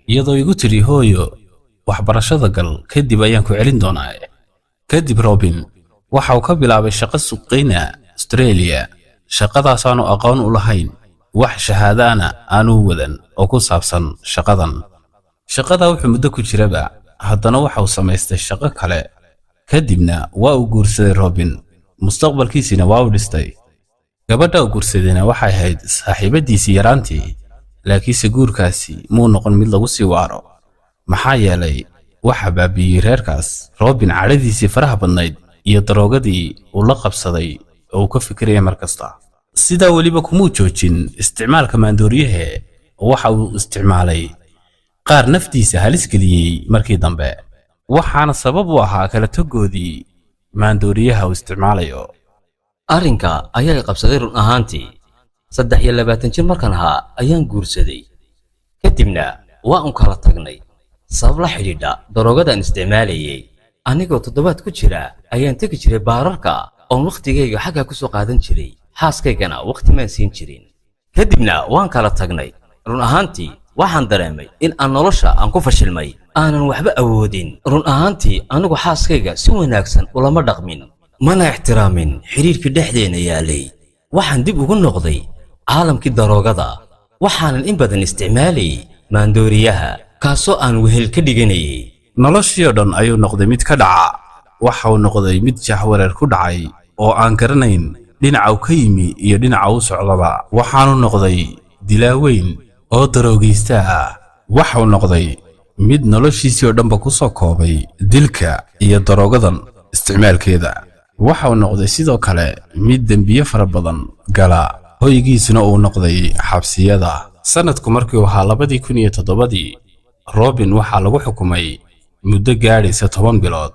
iyadoo igu tiri hooyo waxbarashada gal kadib ayaan ku celin doonaa. kadib Robin waxa uu ka bilaabay shaqo suuqayna Australia. shaqadaas aanu aqoon u lahayn wax shahaadana aanu wadan oo ku saabsan shaqadan. shaqada wuxuu muddo ku jiraba haddana waxa uu samaystay shaqo kale kadibna waa uu guursaday Robin mustaqbalkiisina waa uu dhistay. gabadha uu guursadayna waxay ahayd saaxiibadiisii yaraantii laakiinse guurkaasi muu noqon mid lagu sii waaro maxaa yeelay waxa baabiyey reerkaas Robin cadhadiisii faraha badnayd iyo daroogadii uu la qabsaday oo uu ka fikiraya markasta. sidaa weliba kumuu joojin isticmaalka maandooriyaha waxa uu isticmaalay qaar naftiisa halis geliyey markii dambe waxaana sabab u ahaa kala tagoodii maandooriyaha uu isticmaalayo. arrinka ayaa qabsaday run ahaantii 23 jir markaan ahaa ayaan guursaday kadibna waan kala tagnay sabab la xidhiidha daroogadan isticmaalayay. anigoo 7 ku jira ayaan tagi jiray baararka oo waqtigayga xagga ku soo qaadan jiray xaaskaygana waqti ma siin jirin. kadibna waan kala tagnay run ahaantii waxaan dareemay in aan nolosha aan ku fashilmay aanan waxba awoodin. run ahaantii anigu xaaskayga si wanaagsan ulama dhaqmin mana ixtiraamin xiriirkii dhexdeena yaalay. waxaan dib ugu noqday caalamkii daroogada waxaanan in badan isticmaalayay maandooriyaha kaasoo aan wehel ka dhiganayay. noloshii oo dhan ayuu noqday mid ka dhaca waxa uu noqday mid jahwareer ku dhacay oo aan garanayn dhinaca uu ka yimi iyo dhinaca uu socdaba. waxaanu noqday dilaaweyn oo daroogaysta ah. waxa uu noqday mid noloshiisii oo dhanba ku soo koobay dilka iyo daroogadan isticmaalkeeda. waxa uu noqday sidoo kale mid dembiye fara badan gala hoygiisuna uu noqday xabsiyada. sanadku markii uu ahaa 2007 Robin waxaa lagu xukumay muddo gaadhaysa 10 bilood